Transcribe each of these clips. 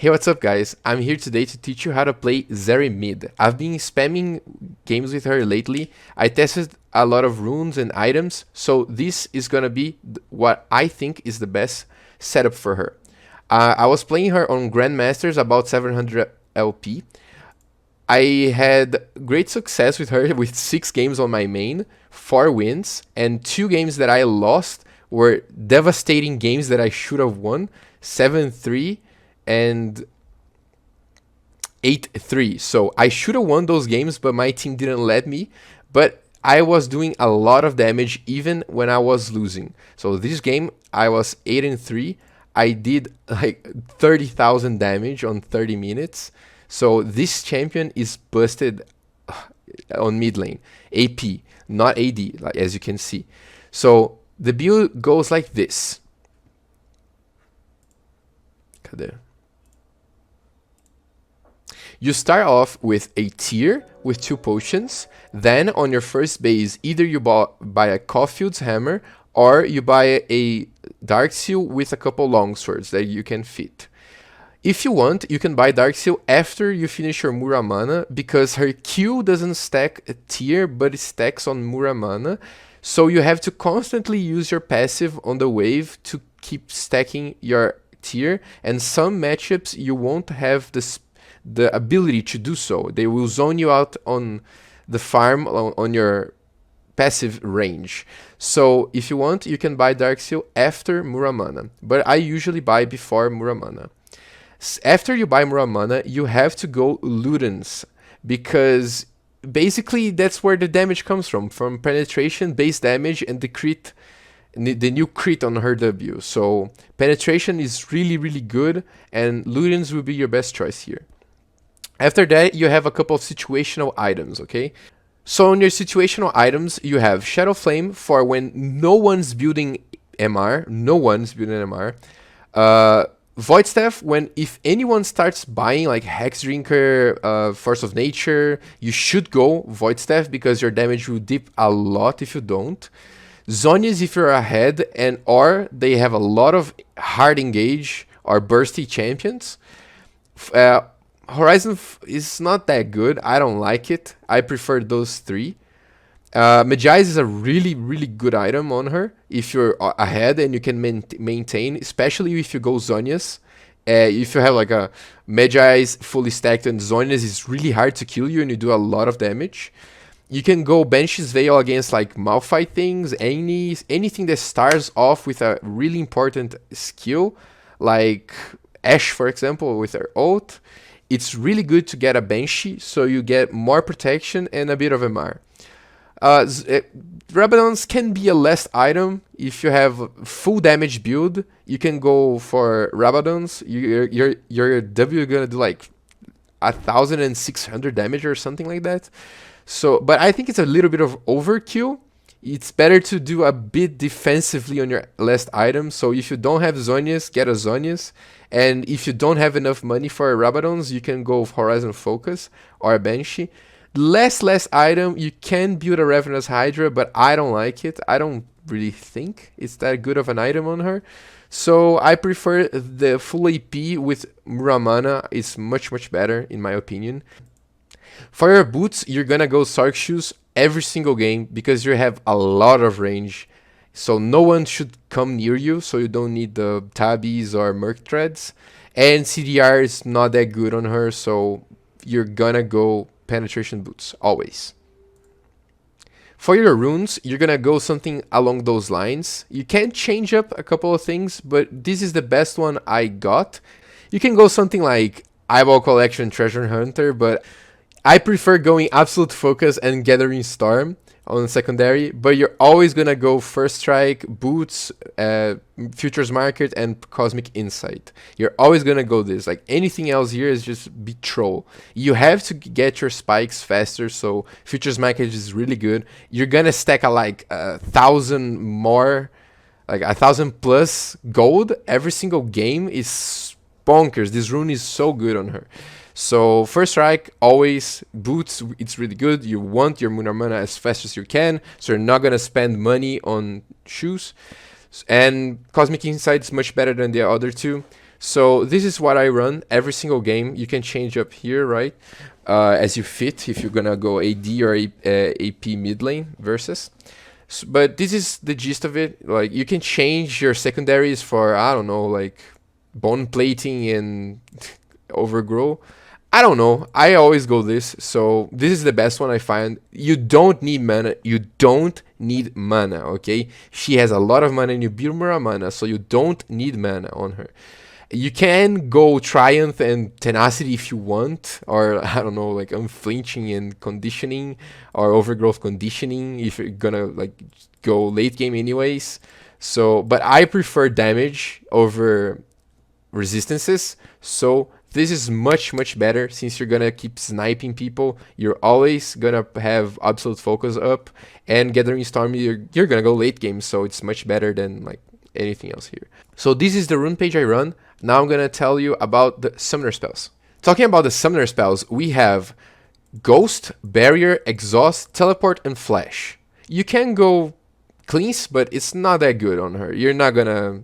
Hey, what's up guys? I'm here today to teach you how to play Zeri Mid. I've been spamming games with her lately. I tested a lot of runes and items, so this is gonna be what I think is the best setup for her. I was playing her on Grandmasters about 700 LP. I had great success with her with 6 games on my main, 4 wins, and 2 games that I lost were devastating games that I should have won, 7-3 and 8-3. So I should have won those games, but my team didn't let me. But I was doing a lot of damage even when I was losing. So this game, I was 8-3. I did like 30,000 damage on 30 minutes. So this champion is busted on mid lane. AP, not AD, like, as you can see. So the build goes like this. Cadê? You start off with a tier with 2 potions. Then on your first base, either you buy a Caulfield's hammer or you buy a Dark Seal with a couple longswords that you can fit. If you want, you can buy Dark Seal after you finish your Muramana, because her Q doesn't stack a tier, but it stacks on Muramana. So you have to constantly use your passive on the wave to keep stacking your tier, and some matchups you won't have the ability to do so. They will zone you out on the farm on your passive range. So if you want, you can buy Dark Seal after Muramana, but I usually buy before Muramana. After you buy Muramana, you have to go Ludens, because basically that's where the damage comes from penetration, base damage, and the crit, the new crit on her W. So penetration is really good, and Ludens will be your best choice here. After that, you have a couple of situational items, okay? So on your situational items, you have Shadow Flame for when no one's building MR, Void Staff when if anyone starts buying like Hex Drinker, Force of Nature, you should go Void Staff because your damage will dip a lot if you don't. Zhonya's if you're ahead, or they have a lot of hard engage or bursty champions. Horizon is not that good. I don't like it. I prefer those 3. Magi's is a really good item on her if you're ahead and you can maintain, especially if you go Zhonya's. If you have like a Magi's fully stacked and Zhonya's, is really hard to kill you and you do a lot of damage. You can go Banshee's Veil against like Malphite things, anything that starts off with a really important skill, like Ashe, for example, with her ult. It's really good to get a Banshee, so you get more protection and a bit of MR. Rabadons can be a last item. If you have full damage build, you can go for Rabadons. Your W gonna do like 1,600 damage or something like that. So, but I think it's a little bit of overkill. It's better to do a bit defensively on your last item. So if you don't have Zhonya's, get a Zhonya's. And if you don't have enough money for Rabadons, you can go Horizon Focus or a Banshee. Last item, you can build a Ravenous Hydra, but I don't like it. I don't really think it's that good of an item on her. So I prefer the full AP with Muramana. It's much better in my opinion. For your boots, you're gonna go Sark Shoes every single game because you have a lot of range. So no one should come near you, so you don't need the Tabbies or Merc Threads. And CDR is not that good on her, so you're gonna go Penetration Boots, always. For your runes, you're gonna go something along those lines. You can change up a couple of things, but this is the best one I got. You can go something like Eyeball Collection, Treasure Hunter, but I prefer going Absolute Focus and Gathering Storm on secondary, but you're always gonna go First Strike, Boots, Futures Market, and Cosmic Insight. You're always gonna go this. Like anything else here is just be troll. You have to get your spikes faster, so Futures Market is really good. You're gonna stack like 1,000 more, like 1,000 plus gold every single game. Is bonkers. This rune is so good on her. So First Strike, always. Boots, it's really good. You want your Muramana as fast as you can, so you're not gonna spend money on shoes. And Cosmic Insight is much better than the other 2. So this is what I run every single game. You can change up here, right? As you fit, if you're gonna go AD or AP mid lane versus. But this is the gist of it. Like, you can change your secondaries for, I don't know, like bone plating and overgrow. I don't know. I always go this. So this is the best one I find. You don't need mana. You don't need mana, okay? She has a lot of mana and you build more mana, so you don't need mana on her. You can go Triumph and Tenacity if you want, or I don't know, like Unflinching and Conditioning, or Overgrowth Conditioning if you're gonna like go late game anyways. So, but I prefer damage over resistances, so this is much better since you're gonna keep sniping people. You're always gonna have Absolute Focus up, and Gathering Storm you're gonna go late game, so it's much better than like anything else here. So this is the rune page I run. Now I'm gonna tell you about the summoner spells. Talking about the summoner spells, we have Ghost, Barrier, Exhaust, Teleport, and Flash. You can go Cleanse, but it's not that good on her. You're not gonna...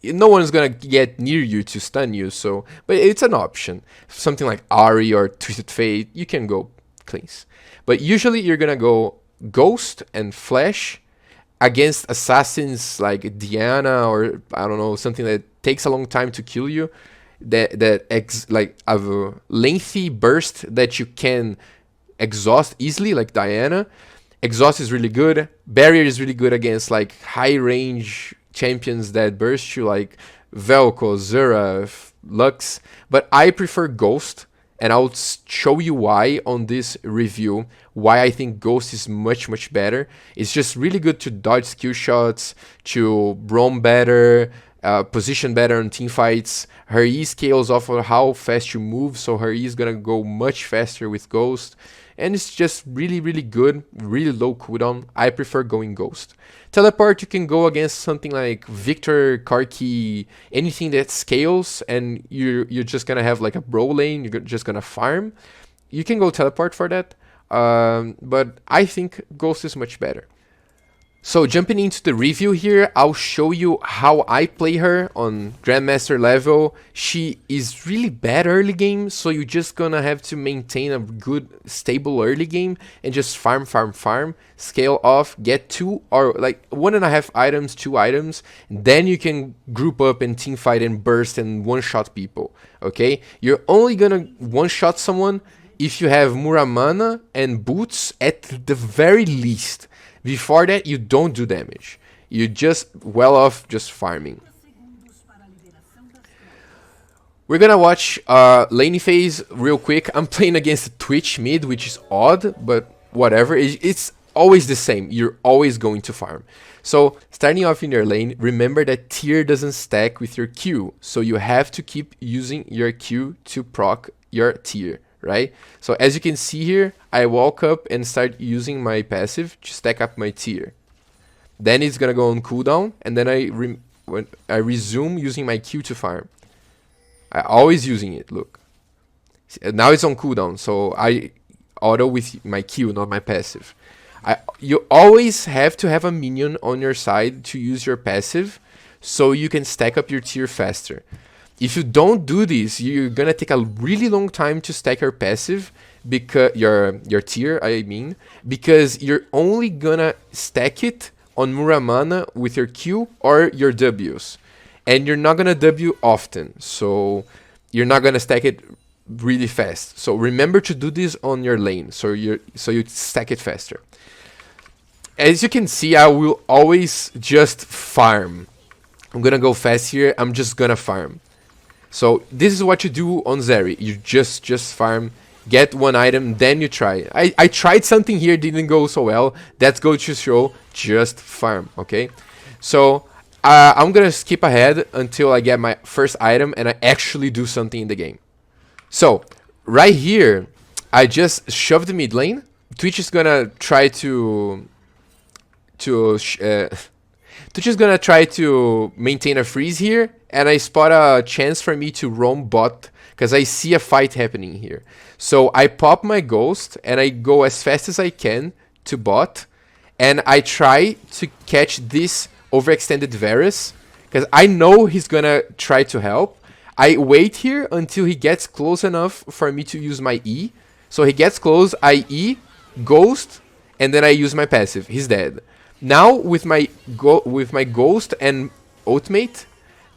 No one's gonna get near you to stun you, so... But it's an option. Something like Ari or Twisted Fate, you can go Cleanse. But usually you're gonna go Ghost and Flash against assassins like Diana, or I don't know, something that takes a long time to kill you, like have a lengthy burst that you can exhaust easily, like Diana. Exhaust is really good. Barrier is really good against like high range champions that burst you, like Velko, Zura, Lux. But I prefer Ghost, and I'll show you why on this review, why I think Ghost is much better. It's just really good to dodge skill shots, to roam better, position better in team fights. Her E scales off of how fast you move, so her E is gonna go much faster with Ghost. And it's just really good, really low cooldown. I prefer going Ghost. Teleport, you can go against something like Victor, Karki, anything that scales, and you're just gonna have like a bro lane, you're just gonna farm. You can go Teleport for that, but I think Ghost is much better. So jumping into the review here, I'll show you how I play her on Grandmaster level. She is really bad early game, so you're just gonna have to maintain a good, stable early game and just farm, scale off, get 2 or like 1.5 items, 2 items, then you can group up and team fight and burst and one-shot people, okay? You're only gonna one-shot someone if you have Muramana and Boots at the very least. Before that, you don't do damage. You just well off just farming. We're gonna watch laning phase real quick. I'm playing against Twitch mid, which is odd, but whatever. It's always the same. You're always going to farm. So starting off in your lane, remember that tier doesn't stack with your Q. So you have to keep using your Q to proc your tier. Right? So as you can see here, I walk up and start using my passive to stack up my tier. Then it's gonna go on cooldown, and then when I resume using my Q to farm. I always using it, look. Now it's on cooldown, so I auto with my Q, not my passive. You always have to have a minion on your side to use your passive, so you can stack up your tier faster. If you don't do this, you're gonna take a really long time to stack your passive, because your tier, I mean, because you're only gonna stack it on Muramana with your Q or your Ws, and you're not gonna W often, so you're not gonna stack it really fast. So remember to do this on your lane, so you stack it faster. As you can see, I will always just farm. I'm gonna go fast here. I'm just gonna farm. So this is what you do on Zeri. You just farm, get 1 item, then you try. I tried something here, didn't go so well. That's go to show, just farm, okay? So I'm gonna skip ahead until I get my first item and I actually do something in the game. So right here, I just shoved the mid lane. Twitch is gonna try to Twitch is gonna try to maintain a freeze here, and I spot a chance for me to roam bot, because I see a fight happening here. So I pop my Ghost, and I go as fast as I can to bot, and I try to catch this overextended Varus, because I know he's gonna try to help. I wait here until he gets close enough for me to use my E. So he gets close, I E, Ghost, and then I use my passive. He's dead. Now with my Ghost and Ultimate,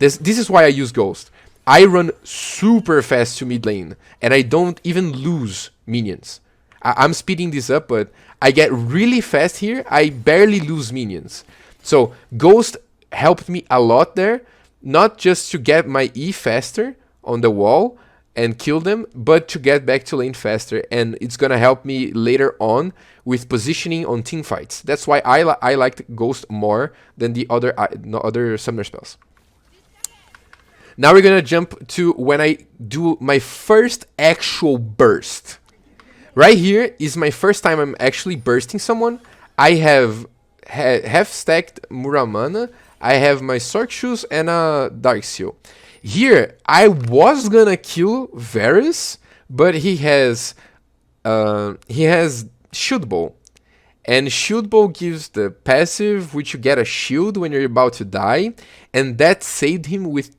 this is why I use Ghost. I run super fast to mid lane, and I don't even lose minions. I'm speeding this up, but I get really fast here. I barely lose minions. So Ghost helped me a lot there, not just to get my E faster on the wall and kill them, but to get back to lane faster, and it's gonna help me later on with positioning on team fights. That's why I liked Ghost more than the other summoner spells. Now we're gonna jump to when I do my first actual burst. Right here is my first time I'm actually bursting someone. I have half-stacked Muramana, I have my Sork Shoes and a Dark Seal. Here, I was gonna kill Varus, but he has Shield Bow. And Shield Bow gives the passive, which you get a shield when you're about to die, and that saved him with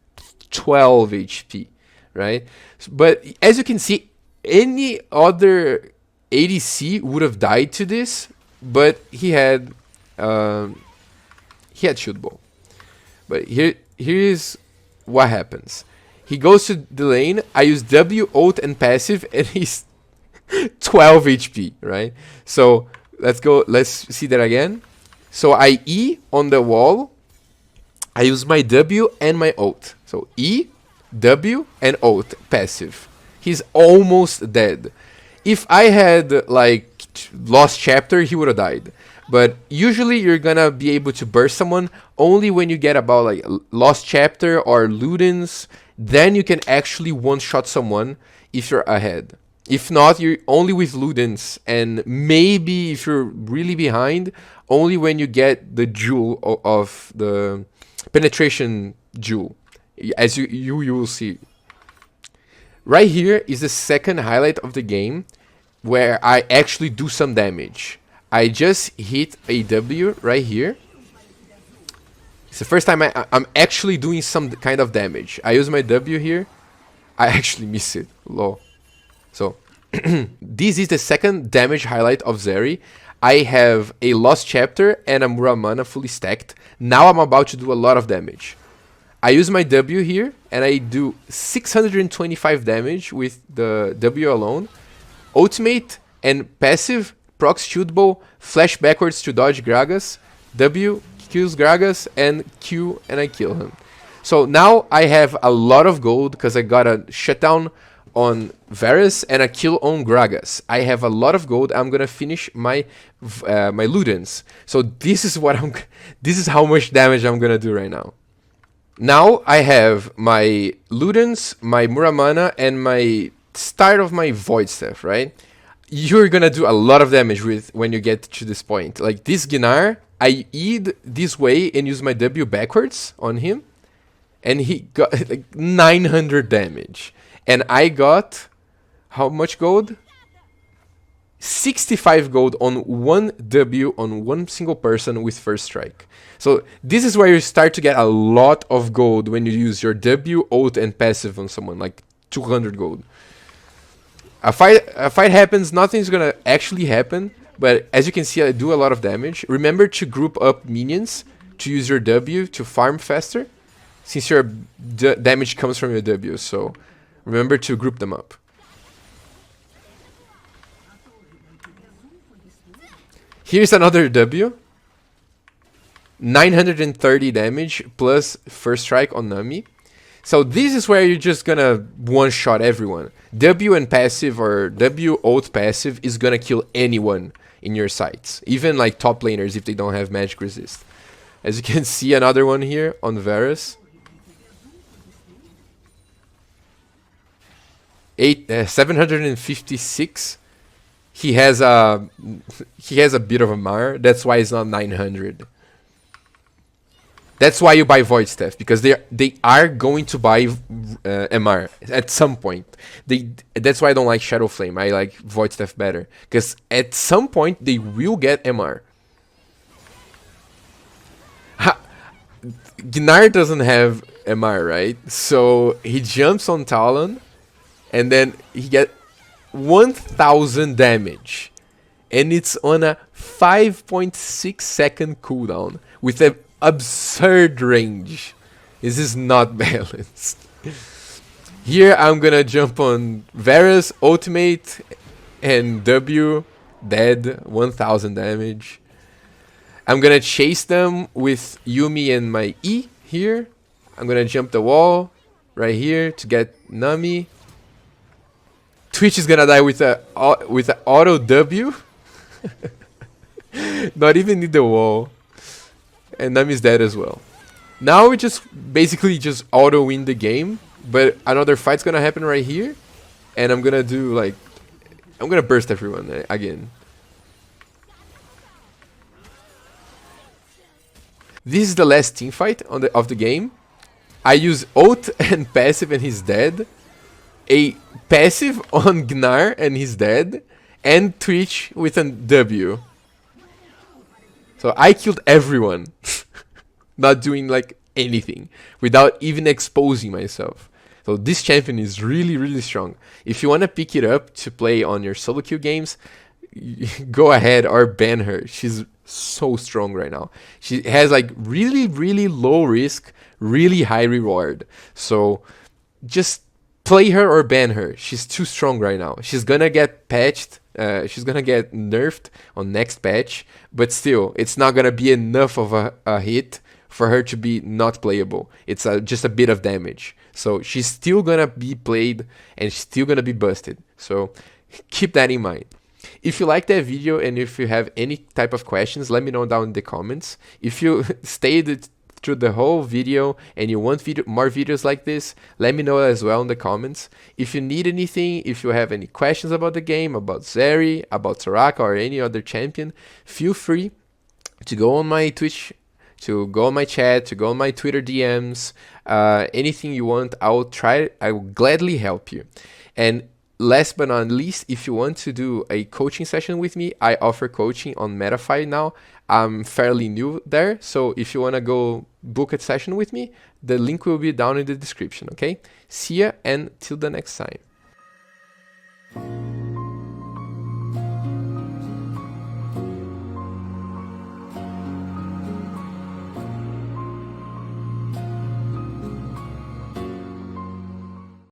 12 HP, right? But as you can see, any other ADC would have died to this, but he had Shield Bow. But here's what happens. He goes to the lane, I use W, ult, and passive, and he's 12 HP, right? So let's see that again. So I E on the wall, I use my W and my ult. So E, W, and ult, passive. He's almost dead. If I had like Lost Chapter, he would have died. But usually you're gonna be able to burst someone only when you get about like Lost Chapter or Ludens. Then you can actually one-shot someone if you're ahead. If not, you're only with Ludens, and maybe if you're really behind, only when you get the jewel of the penetration jewel, as you will see. Right here is the second highlight of the game where I actually do some damage. I just hit a W right here. It's the first time I'm actually doing some kind of damage. I use my W here. I actually miss it. Lol. So, this is the second damage highlight of Zeri. I have a Lost Chapter and a Muramana fully stacked. Now I'm about to do a lot of damage. I use my W here, and I do 625 damage with the W alone. Ultimate and passive, procs Shield Bow, flash backwards to dodge Gragas, W kills Gragas, and Q, and I kill him. So now I have a lot of gold because I got a shutdown on Varus and a kill on Gragas. I have a lot of gold. I'm gonna finish my my Ludens. So this is how much damage I'm gonna do right now. Now I have my Ludens, my Muramana, and my start of my Void Staff, right? You're gonna do a lot of damage with when you get to this point. Like this Gnar, I E'd this way and use my W backwards on him, and he got like 900 damage. And I got how much gold? 65 gold on one W on one single person with first strike. So this is where you start to get a lot of gold when you use your W, ult, and passive on someone, like 200 gold. A fight happens, nothing's gonna actually happen, but as you can see, I do a lot of damage. Remember to group up minions to use your W to farm faster, since your damage comes from your W, so remember to group them up. Here's another W. 930 damage plus first strike on Nami. So this is where you're just gonna one-shot everyone. W and passive or W ult passive is gonna kill anyone in your sights. Even like top laners if they don't have magic resist. As you can see, another one here on Varus. 756. He has a bit of a Mar. That's why it's not 900. That's why you buy Void Staff, because they are going to buy MR at some point. That's why I don't like Shadow Flame. I like Void Staff better, because at some point they will get MR. Gnar doesn't have MR, right? So he jumps on Talon, and then he get 1000 damage. And it's on a 5.6 second cooldown with an absurd range. This is not balanced. Here I'm gonna jump on Varus ultimate and W, dead, 1000 damage. I'm gonna chase them with Yumi and my E here. I'm gonna jump the wall right here to get Nami. Twitch is gonna die with a auto W. Not even need the wall. And Nami's dead as well. Now we just basically just auto win the game. But another fight's gonna happen right here. And I'm gonna do like... I'm gonna burst everyone again. This is the last team fight of the game. I use ult and passive and he's dead. A passive on Gnar and he's dead. And Twitch with a W. So I killed everyone. Not doing like anything. Without even exposing myself. So this champion is really, really strong. If you want to pick it up to play on your solo queue games, go ahead or ban her. She's so strong right now. She has like really, really low risk, really high reward. So just play her or ban her. She's too strong right now. She's gonna get patched. She's gonna get nerfed on next patch. But still, it's not gonna be enough of a hit for her to be not playable. It's just a bit of damage. So she's still gonna be played and she's still gonna be busted. So keep that in mind. If you like that video and if you have any type of questions, let me know down in the comments. If you stayed through the whole video and you want more videos like this, let me know as well in the comments. If you need anything, if you have any questions about the game, about Zeri, about Soraka or any other champion, feel free to go on my Twitch, to go on my chat, to go on my Twitter DMs, anything you want, I will gladly help you. And last but not least, if you want to do a coaching session with me, I offer coaching on Metafy now. I'm fairly new there, so if you want to go book a session with me, the link will be down in the description, okay? See ya, and till the next time.